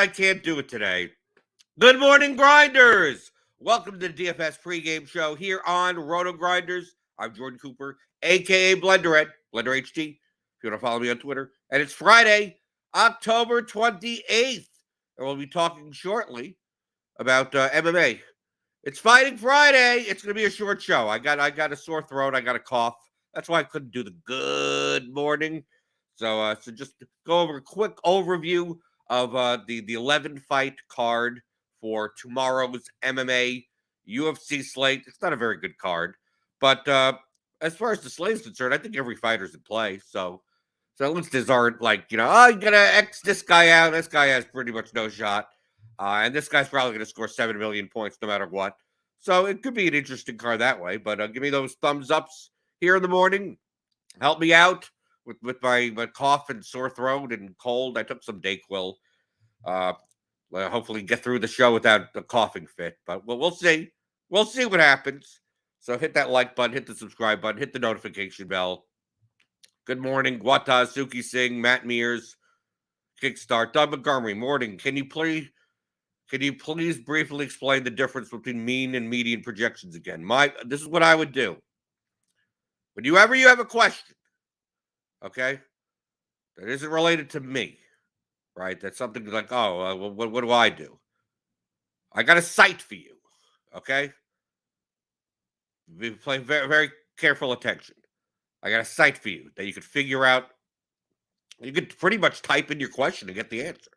I can't do it today. Good morning, Grinders. Welcome to the DFS pregame show here on RotoGrinders. I'm Jordan Cooper, a.k.a. Blender at Blender HD, if you want to follow me on Twitter. And it's Friday, October 28th. And we'll be talking shortly about MMA. It's Fighting Friday. It's going to be a short show. I got a sore throat. I got a cough. That's why I couldn't do the good morning. So just go over a quick overview of the 11-fight card for tomorrow's MMA UFC slate. It's not a very good card, but as far as the slate is concerned, I think every fighter's in play. So at least these aren't like, you gotta X this guy out. This guy has pretty much no shot. And this guy's probably going to score 7 million points no matter what. So it could be an interesting card that way. But give me those thumbs ups here in the morning. Help me out with my cough and sore throat and cold. I took some Dayquil. Hopefully get through the show without a coughing fit. But we'll see. We'll see what happens. So hit that like button, hit the subscribe button, hit the notification bell. Good morning, Guata, Suki Singh, Matt Mears, Kickstart, Doug Montgomery. Morning. Can you please briefly explain the difference between mean and median projections again? This is what I would do. Whenever you have a question, okay, that isn't related to me, right? That's something like, what do I do? I got a site for you, okay? Be paying very, very careful attention. I got a site for you that you could figure out. You could pretty much type in your question and get the answer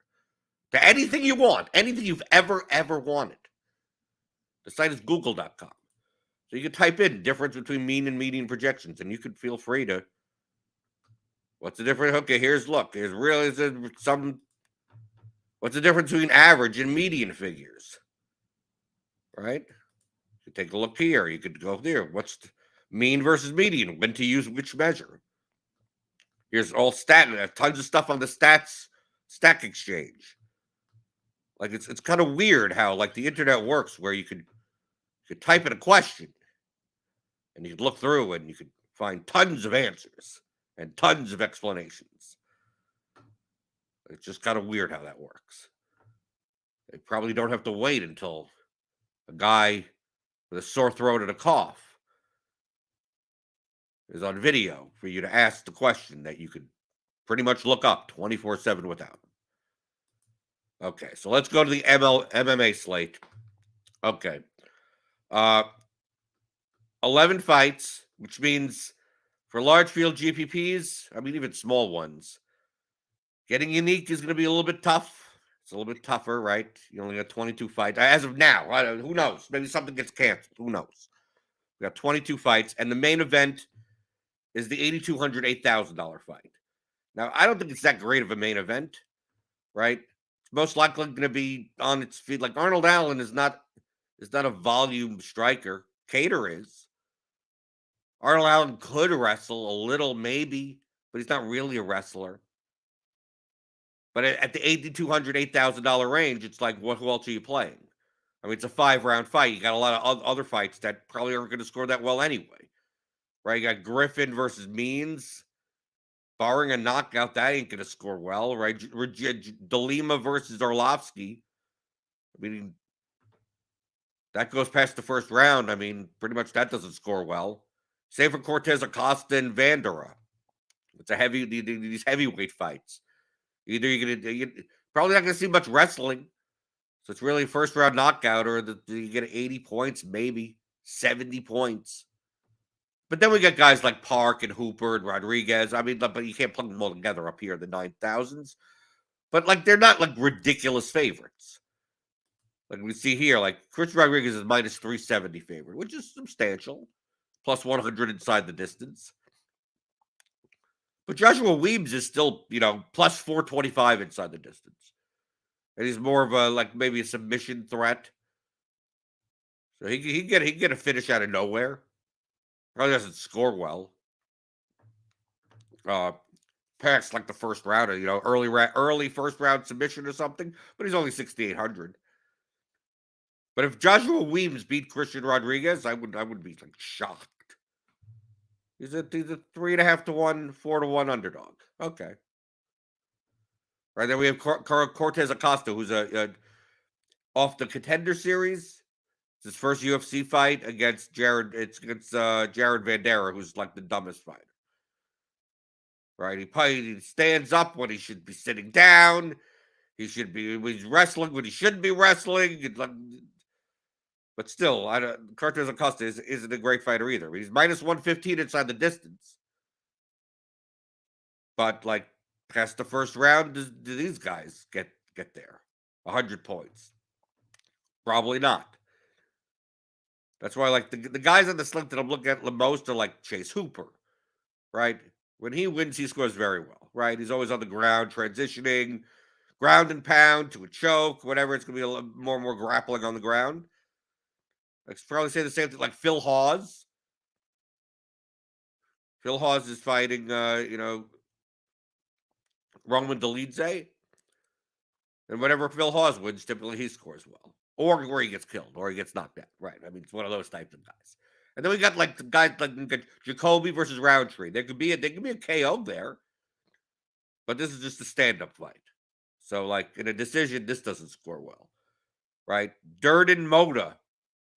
to anything you want, anything you've ever wanted. The site is google.com. So you can type in difference between mean and median projections, and you could feel free to. What's the difference? Okay, here's what's the difference between average and median figures? Right? You take a look here. You could go there. What's mean versus median? When to use which measure? Here's all tons of stuff on the Stack Exchange. Like it's kind of weird how like the internet works, where you could type in a question and you could look through and you could find tons of answers and tons of explanations. It's just kind of weird how that works. They probably don't have to wait until a guy with a sore throat and a cough is on video for you to ask the question that you could pretty much look up 24/7 without. Okay, so let's go to the MMA slate. Okay. 11 fights, which means for large field GPPs, I mean, even small ones, getting unique is going to be a little bit tough. It's a little bit tougher, right? You only got 22 fights. As of now, who knows? Maybe something gets canceled. Who knows? We got 22 fights, and the main event is the $8,200, $8,000 fight. Now, I don't think it's that great of a main event, right? It's most likely going to be on its feet. Like Arnold Allen is not a volume striker. Cater is. Arnold Allen could wrestle a little, maybe, but he's not really a wrestler. But at the $8,200, $8,000 range, it's like, who else are you playing? I mean, it's a 5-round fight. You got a lot of other fights that probably aren't going to score that well anyway. Right? You got Griffin versus Means. Barring a knockout, that ain't going to score well, right? DeLima versus Orlovsky. I mean, that goes past the first round. I mean, pretty much that doesn't score well. Same for Cortez Acosta and Vandera. It's these heavyweight fights. Either you're probably not going to see much wrestling. So it's really a first round knockout, or you get 80 points, maybe 70 points. But then we got guys like Park and Hooper and Rodriguez. I mean, but you can't plug them all together up here in the 9,000s. But like, they're not like ridiculous favorites. Like we see here, like Chris Rodriguez is minus 370 favorite, which is substantial. Plus 100 inside the distance. But Joshua Weems is still, plus 425 inside the distance. And he's more of maybe a submission threat. So he can get a finish out of nowhere. Probably doesn't score well. Past like the first round, early first round submission or something. But he's only 6,800. But if Joshua Weems beat Christian Rodriguez, I would be like shocked. He's a 3.5 to 1, 4 to 1 underdog. Okay. Right, then we have Cortez Acosta, who's a off the Contender Series. It's his first UFC fight against Jared. It's against Jared Vandera, who's like the dumbest fighter. Right, he stands up when he should be sitting down. He's wrestling when he shouldn't be wrestling. But still, Cortez Acosta isn't a great fighter either. He's minus 115 inside the distance. But like past the first round, do these guys get there? 100 points? Probably not. That's why like the guys on the slate that I'm looking at the most are like Chase Hooper, right? When he wins, he scores very well, right? He's always on the ground, transitioning, ground and pound to a choke, whatever. It's going to be a little more and more grappling on the ground. I probably say the same thing like Phil Hawes. Phil Hawes is fighting, Roman Dolidze. And whenever Phil Hawes wins, typically he scores well. Or he gets killed, or he gets knocked out. Right. I mean, it's one of those types of guys. And then we got like the guys like Jacoby versus Roundtree. There could be a KO there. But this is just a stand-up fight. So, like, in a decision, this doesn't score well. Right? Durden Moda.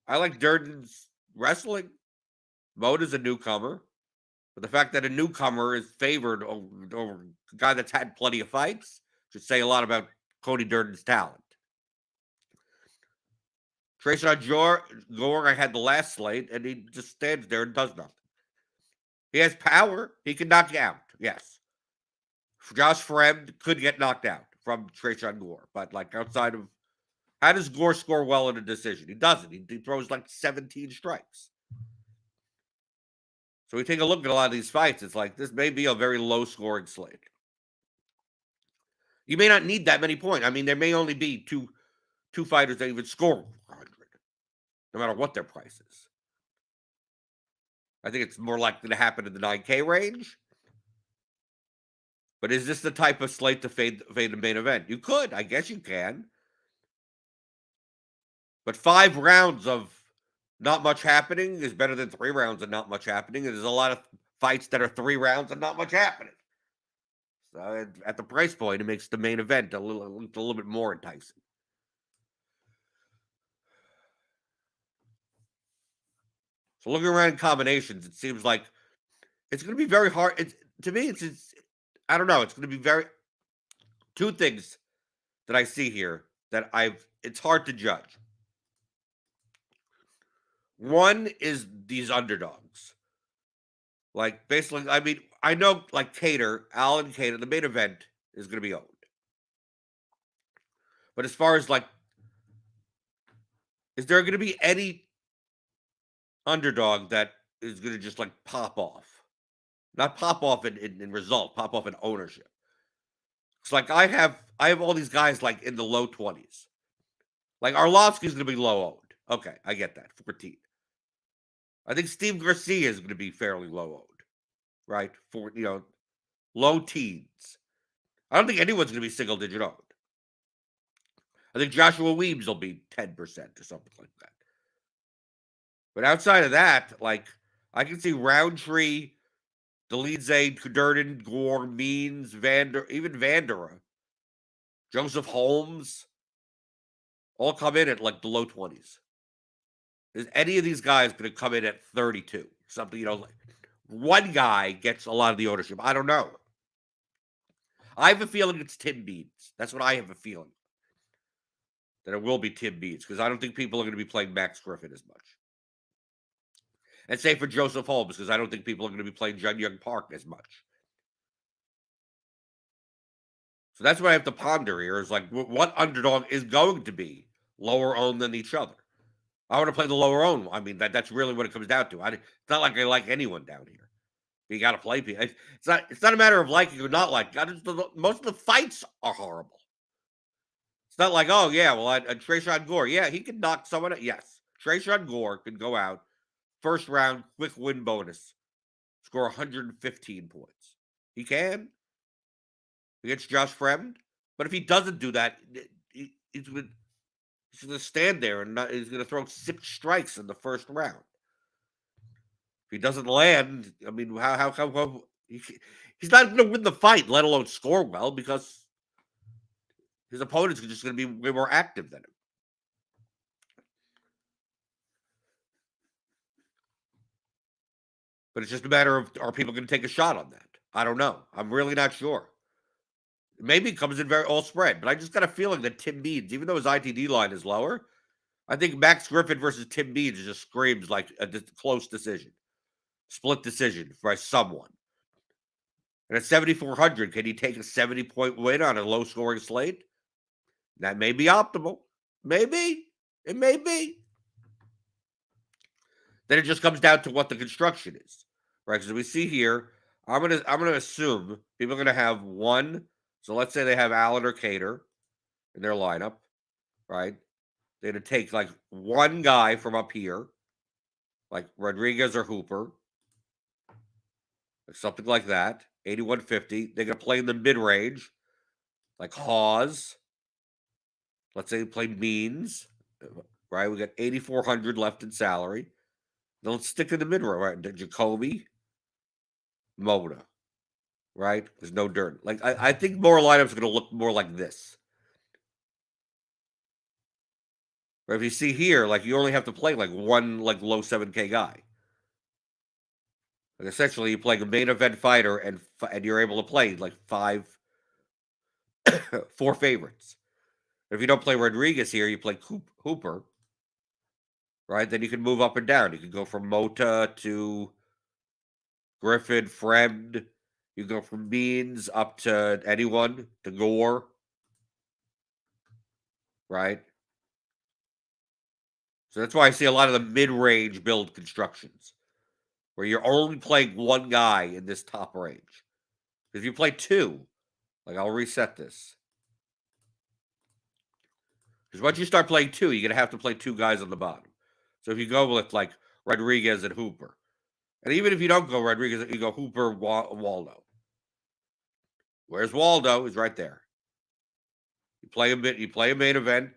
I like Durden's wrestling. Moda's a newcomer. But the fact that a newcomer is favored over a guy that's had plenty of fights should say a lot about Cody Durden's talent. Trayshawn Gore, I had the last slate, and he just stands there and does nothing. He has power. He can knock you out. Yes. Josh Fremd could get knocked out from Trayshawn Gore. But, like, outside of... How does Gore score well in a decision? He doesn't. He throws, like, 17 strikes. So we take a look at a lot of these fights. It's like, this may be a very low-scoring slate. You may not need that many points. I mean, there may only be two fighters that even score 100, no matter what their price is. I think it's more likely to happen in the 9K range. But is this the type of slate to fade the main event? You could. I guess you can. But 5 rounds of not much happening is better than 3 rounds of not much happening. And there's a lot of fights that are 3 rounds and not much happening. So at the price point, it makes the main event a little bit more enticing. So looking around in combinations, it seems like it's going to be very hard. To me, it's I don't know. It's going to be very... 2 things that I see here that it's hard to judge. One is these underdogs. Like, basically, I mean, I know, like, Alan Cater, the main event is going to be owned. But as far as, like, is there going to be any underdog that is going to just, like, pop off? Not pop off in result, pop off in ownership. It's like I have all these guys, like, in the low 20s. Like, Arlovsky's going to be low owned. Okay, I get that. 14. I think Steve Garcia is going to be fairly low owned, right? For, low teens. I don't think anyone's going to be single digit owned. I think Joshua Weems will be 10% or something like that. But outside of that, like, I can see Roundtree, Dolidze, Durden, Gore, Means, even Vandera, Joseph Holmes, all come in at like the low 20s. Is any of these guys going to come in at 32? Something, like one guy gets a lot of the ownership. I don't know. I have a feeling it's Tim Means. That's what I have a feeling. That it will be Tim Means, because I don't think people are going to be playing Max Griffin as much. And same for Joseph Holmes, because I don't think people are going to be playing Jun Young Park as much. So that's what I have to ponder here, is like, what underdog is going to be lower owned than each other? I want to play the lower owned. I mean, that's really what it comes down to. It's not like I like anyone down here. You got to play people. It's not a matter of liking or not liking. Most of the fights are horrible. It's not like, oh, yeah, well, Trayshawn Gore, yeah, he can knock someone out. Yes, Trayshawn Gore can go out, first round, quick win bonus, score 115 points. He can against Josh Fremd. But if he doesn't do that, he's going to stand there and he's going to throw 6 strikes in the first round. If he doesn't land, I mean, how he's not going to win the fight, let alone score well, because his opponent's just going to be way more active than him. But it's just a matter of, are people going to take a shot on that? I don't know. I'm really not sure. Maybe it comes in very all spread, but I just got a feeling that Tim Means, even though his ITD line is lower, I think Max Griffin versus Tim Means just screams like a close decision, split decision by someone. And at 7,400, can he take a 70-point win on a low-scoring slate? That may be optimal. Maybe. It may be. Then it just comes down to what the construction is, right? Because we see here, I'm gonna assume people are gonna have one. So let's say they have Allen or Cater in their lineup, right? They're gonna take like one guy from up here, like Rodriguez or Hooper, something like that. 8150. They're gonna play in the mid range, like Hawes. Let's say they play Means, right? We got 8,400 left in salary. Then let's stick in the mid range, right? Jacoby, Mona, right? There's no dirt. Like I think more lineups are gonna look more like this. Right? If you see here, like you only have to play like one like low 7K guy. Like essentially, you play a main event fighter, and you're able to play like 4 favorites. If you don't play Rodriguez here, you play Hooper, right? Then you can move up and down. You can go from Mota to Griffin, Friend. You go from Means up to anyone, to Gore, right? So that's why I see a lot of the mid-range build constructions, where you're only playing one guy in this top range. If you play 2, like I'll reset this. Because once you start playing 2, you're going to have to play 2 guys on the bottom. So if you go with like Rodriguez and Hooper, and even if you don't go Rodriguez, you go Hooper, Waldo. Where's Waldo? He's right there. You play a bit. You play a main event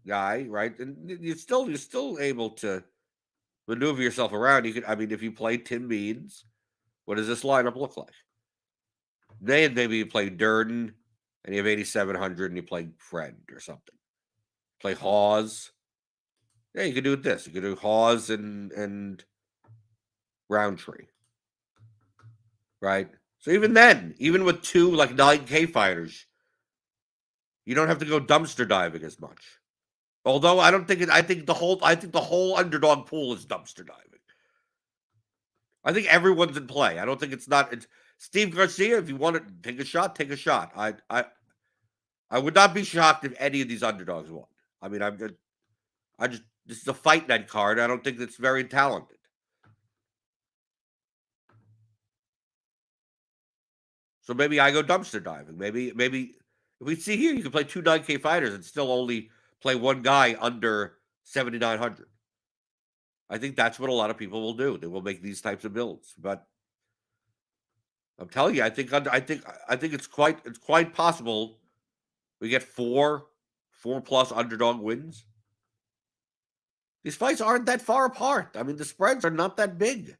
guy, right? And you're still able to maneuver yourself around. You could, I mean, if you play Tim Means, what does this lineup look like? Then maybe you play Durden, and you have 8,700, and you play Friend or something. Play Hawes. Yeah, you could do it this. You could do Hawes and Roundtree. Right? So even then, even with 2 like 9K fighters, you don't have to go dumpster diving as much. Although I don't think it, I think the whole underdog pool is dumpster diving. I think everyone's in play. I don't think it's Steve Garcia. If you want to take a shot, take a shot. I would not be shocked if any of these underdogs won. I mean, this is a fight night card. I don't think it's very talented. So maybe I go dumpster diving. Maybe if we see here, you can play 2 9K fighters and still only play one guy under 7,900. I think that's what a lot of people will do. They will make these types of builds. But I'm telling you, I think it's quite possible we get 4 plus underdog wins. These fights aren't that far apart. I mean, the spreads are not that big.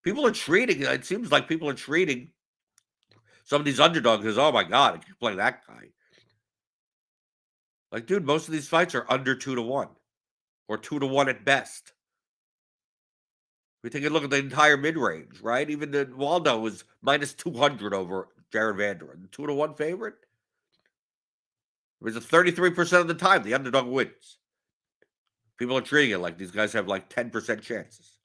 People are treating it seems like people are treating some of these underdogs as, oh my God, I can play that guy. Like, dude, most of these fights are under 2-1 or 2-1 at best. We take a look at the entire mid-range, right? Even the Waldo was minus 200 over Jared Vanderin. 2-1 favorite. It was 33% of the time the underdog wins. People are treating it like these guys have like 10% chances.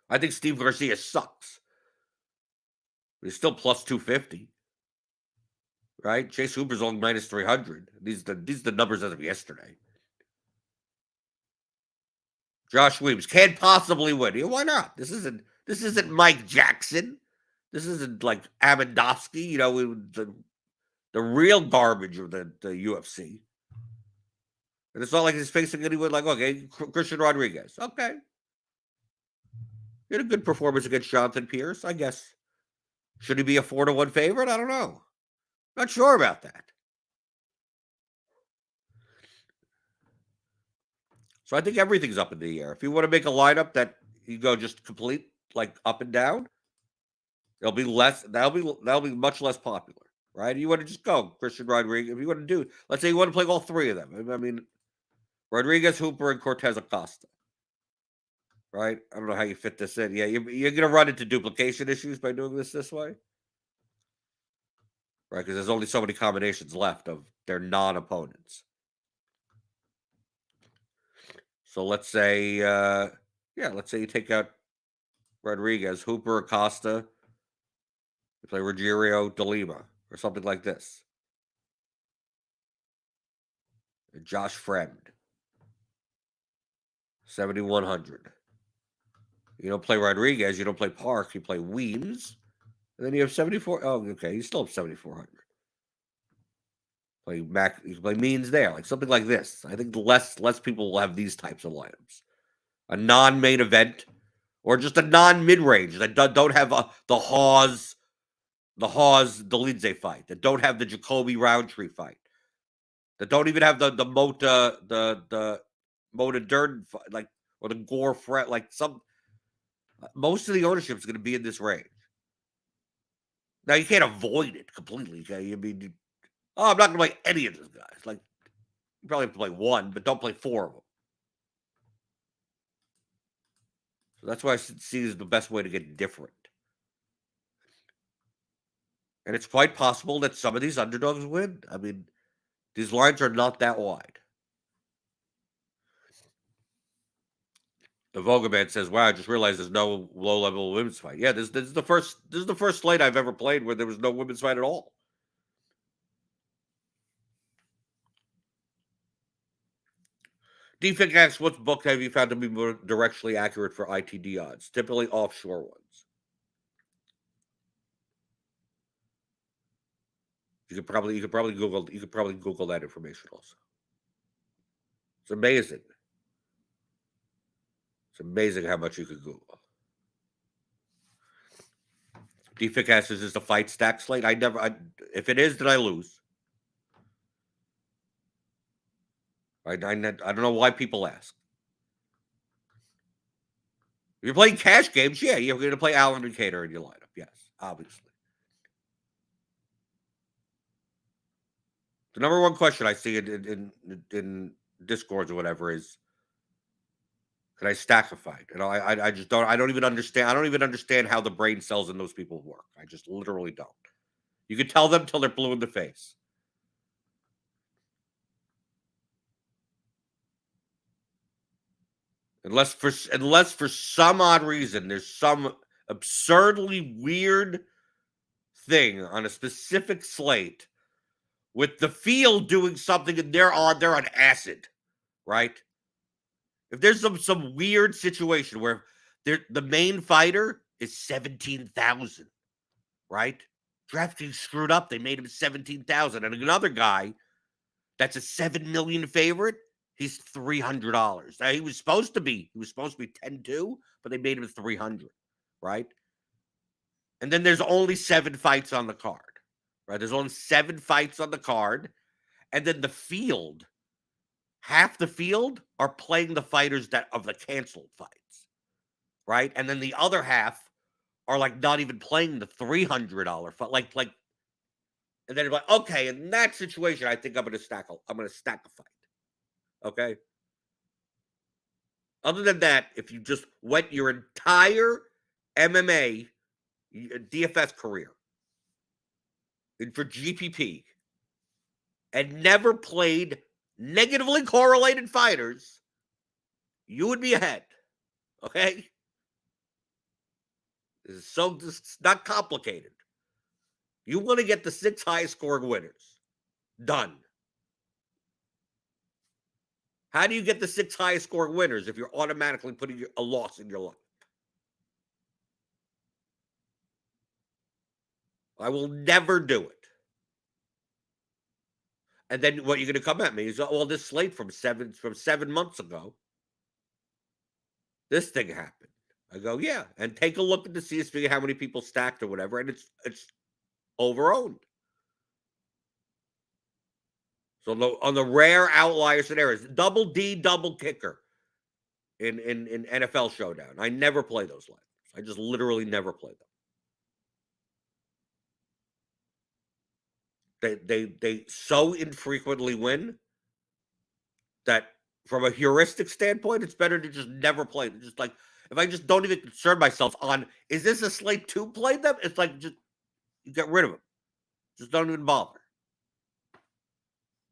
I think Steve Garcia sucks. But he's still plus 250. Right? Chase Hooper's only minus 300. These are the numbers as of yesterday. Josh Williams can't possibly win. Why not? This isn't Mike Jackson. This isn't like Amandowski, the real garbage of the UFC. And it's not like he's facing anyone like, okay, Christian Rodriguez. Okay. He had a good performance against Jonathan Pierce, I guess. Should he be a 4-1 favorite? I don't know. Not sure about that. So I think everything's up in the air. If you want to make a lineup that you go just complete, like up and down, that'll be much less popular. right? You want to just go Christian Rodriguez. If you want to do, let's say you want to play all three of them. I mean, Rodriguez, Hooper, and Cortez Acosta, right? I don't know how you fit this in. Yeah, you're going to run into duplication issues by doing this way, right? Because there's only so many combinations left of their non-opponents. So let's say, let's say you take out Rodriguez, Hooper, Acosta, you play Ruggiero, DeLima, or something like this. Josh Friend, 7,100. You don't play Rodriguez, you don't play Park, you play Weems, and then you have 74. Oh, okay, you still have 7,400. Play Mac, you can play Means there, like something like this. I think less people will have these types of lineups. A non-main event, or just a non-mid range that don't have the Hawes Dolidze fight, that don't have the Jacoby Roundtree fight, that don't even have the Mota Durden fight, like, or the Gore Fret, like some. Most of the ownership is going to be in this range. Now you can't avoid it completely. Okay, I mean, I'm not going to play any of these guys. Like, you probably have to play one, but don't play four of them. So that's why I see this is the best way to get different. And it's quite possible that some of these underdogs win. I mean, these lines are not that wide. The Vogelman says, "Wow, I just realized there's no low-level women's fight." Yeah, this is the first slate I've ever played where there was no women's fight at all. Defect asks, "What book have you found to be more directionally accurate for ITD odds? Typically offshore ones." You could probably Google that information also. It's amazing. It's amazing how much you could Google. Defect asks, "Is this a fight stack slate?" If it is, then I lose. I don't know why people ask. If you're playing cash games, yeah, you're going to play Allen and Cater in your lineup. Yes, obviously. The number one question I see in Discords or whatever is, can I stack a fight? You know, I just don't. I don't even understand. I don't even understand how the brain cells in those people work. I just literally don't. You can tell them till they're blue in the face. Unless for some odd reason there's some absurdly weird thing on a specific slate with the field doing something and they're on acid, right? If there's some weird situation where the main fighter is 17,000, right? Draftkings screwed up. They made him 17,000, and another guy that's a 7 million favorite, he's $300. Now he was supposed to be 10-2, but they made him 300, right? And then there's only 7 fights on the card, right? There's only 7 fights on the card, and then the field, half the field are playing the fighters that of the canceled fights, right? And then the other half are like not even playing the $300 fight, like, and then you're like, okay, in that situation, I think I'm going to stack a fight, okay. Other than that, if you just went your entire MMA DFS career for GPP and never played negatively correlated fighters, you would be ahead. Okay? This is not complicated. You want to get the 6 highest scoring winners. Done. How do you get the 6 highest scoring winners if you're automatically putting a loss in your life? I will never do it. And then what you're going to come at me is, well, this slate from 7 months ago, this thing happened. I go, yeah, and take a look at the CSV, how many people stacked or whatever, and it's overowned. So on the rare outlier scenarios, double D, double kicker in NFL Showdown, I never play those lineups. I just literally never play them. They so infrequently win that from a heuristic standpoint, it's better to just never play them. Just like if I just don't even concern myself on is this a slate to play them? It's like just you get rid of them. Just don't even bother.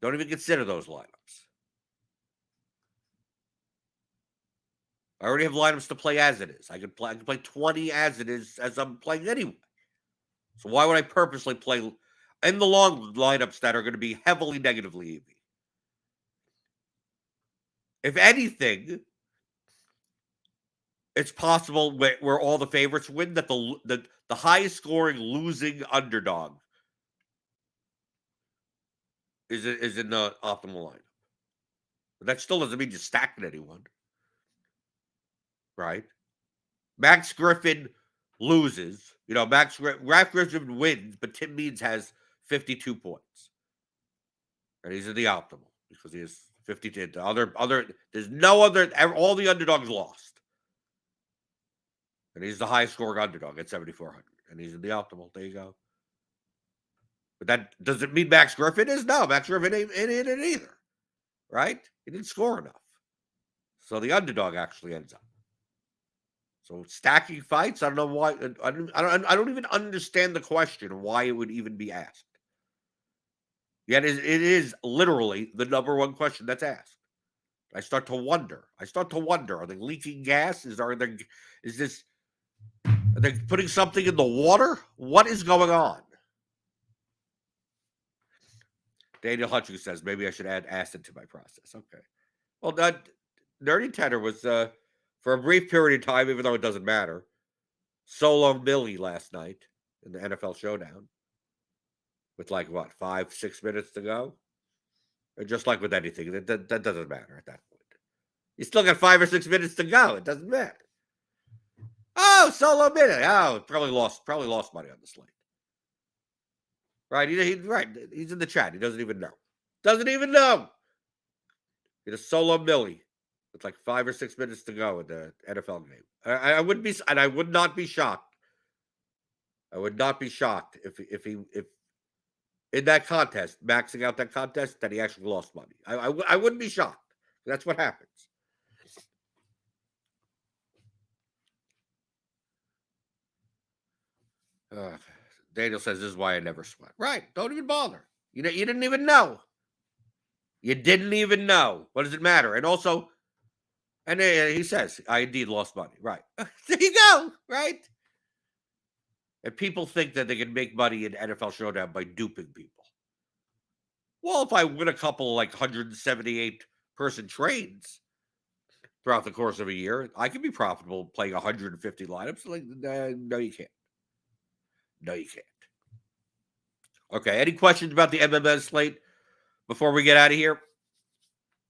Don't even consider those lineups. I already have lineups to play as it is. I can play 20 as it is as I'm playing anyway. So why would I purposely play in the long lineups that are going to be heavily negatively EV? If anything, it's possible where all the favorites win that the highest scoring losing underdog is in the optimal lineup. But that still doesn't mean you're stacking anyone, right? Max Griffin loses. You know, Max Griffin wins, but Tim Means has 52 points, and he's in the optimal because he has 52. There's no other. All the underdogs lost, and he's the highest scoring underdog at 7,400, and he's in the optimal. There you go. But that doesn't mean Max Griffin is. No, Max Griffin ain't in it either, right? He didn't score enough, so the underdog actually ends up. So stacking fights, I don't know why. I don't even understand the question why it would even be asked. Yet it is literally the number one question that's asked. I start to wonder. Are they leaking gas? Are they putting something in the water? What is going on? Daniel Hutchings says maybe I should add acid to my process. Okay. Well, that Nerdy Tenor was for a brief period of time, even though it doesn't matter. Solo Millie last night in the NFL Showdown with like what 5-6 minutes to go, and just like with anything, that doesn't matter at that point. You still got 5 or 6 minutes to go. It doesn't matter. Oh, Solo Millie. Oh, probably lost money on the slate. Right? Right. He's in the chat. He doesn't even know. He just Solo Millie. It's like 5 or 6 minutes to go in the NFL game. I would be, and I would not be shocked. I would not be shocked if in that contest, maxing out that contest, that he actually lost money. I wouldn't be shocked. That's what happens. Daniel says this is why I never sweat. Right? Don't even bother. You didn't even know. You didn't even know. What does it matter? And also. And he says, I indeed lost money. Right. There you go. Right. And people think that they can make money in NFL Showdown by duping people. Well, if I win a couple like 178 person trades throughout the course of a year, I can be profitable playing 150 lineups. Like, no, you can't. No, you can't. Okay. Any questions about the MMA slate before we get out of here?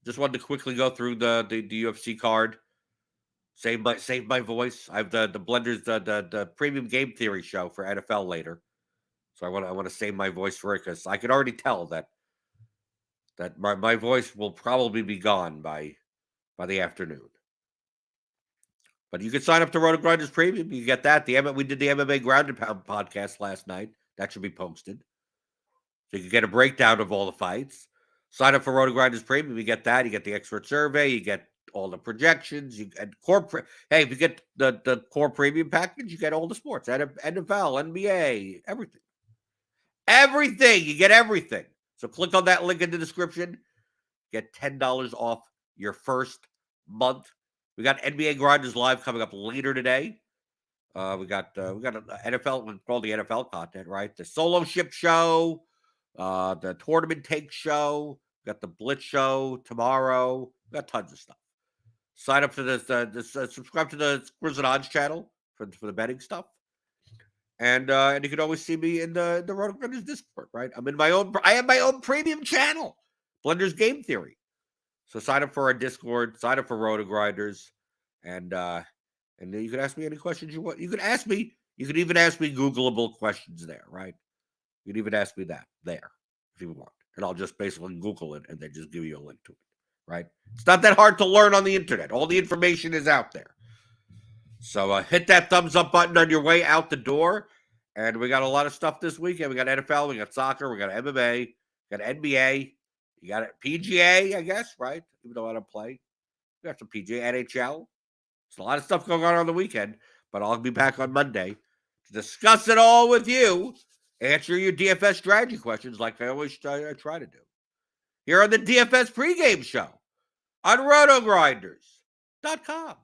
Just wanted to quickly go through the UFC card. Save my voice. I have the Blenders the premium game theory show for NFL later, so I want to save my voice for it because I can already tell that my voice will probably be gone by the afternoon. But you can sign up to RotoGrinders Premium. You get that. We did the MMA Ground and Pound podcast last night. That should be posted, so you can get a breakdown of all the fights. Sign up for RotoGrinders Premium. You get that. You get the expert survey. You get all the projections. If you get the core premium package, you get all the sports. NFL, NBA, everything. Everything. You get everything. So click on that link in the description. Get $10 off your first month. We got NBA Grinders Live coming up later today. We got an NFL, all the NFL content, right? The solo ship show, the tournament take show, got the Blitz show tomorrow. We got tons of stuff. Sign up for this. Subscribe to the Grizzled Odds channel for the betting stuff, and you can always see me in the RotoGrinders Discord. Right, I have my own premium channel, Blenders Game Theory. So sign up for our Discord. Sign up for RotoGrinders, and you can ask me any questions you want. You can ask me. You can even ask me Googleable questions there. Right, you can even ask me that there if you want, and I'll just basically Google it and then just give you a link to it. Right? It's not that hard to learn on the internet. All the information is out there. So hit that thumbs up button on your way out the door. And we got a lot of stuff this weekend. We got NFL, we got soccer, we got MMA, we got NBA, you got PGA, I guess, right? Even though I don't play. We got some PGA, NHL. There's a lot of stuff going on the weekend, but I'll be back on Monday to discuss it all with you, answer your DFS strategy questions like I always try to do. Here on the DFS pregame show on RotoGrinders.com.